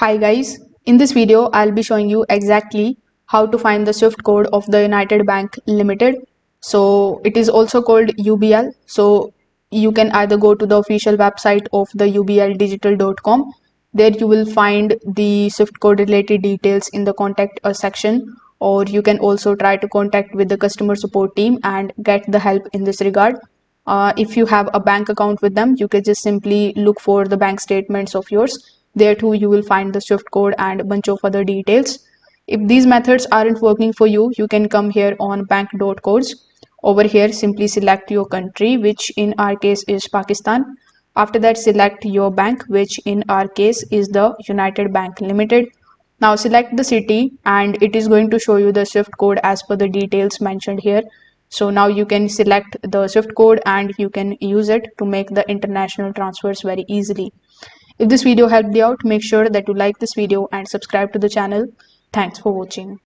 Hi guys, in this video I'll be showing you exactly how to find the SWIFT code of the United Bank Limited. So it is also called UBL. So you can either go to the official website of the ubldigital.com. There you will find the SWIFT code related details in the contact us section, or you can also try to contact with the customer support team and get the help in this regard. If you have a bank account with them, you can just simply look for the bank statements of yours. There too you will find the SWIFT code and a bunch of other details. If these methods aren't working for you, you can come here on bank.codes. Over here simply select your country, which in our case is Pakistan. After that select your bank, which in our case is the United Bank Limited. Now select the city and it is going to show you the SWIFT code as per the details mentioned here. So now you can select the SWIFT code and you can use it to make the international transfers very easily. If this video helped you out, make sure that you like this video and subscribe to the channel. Thanks for watching.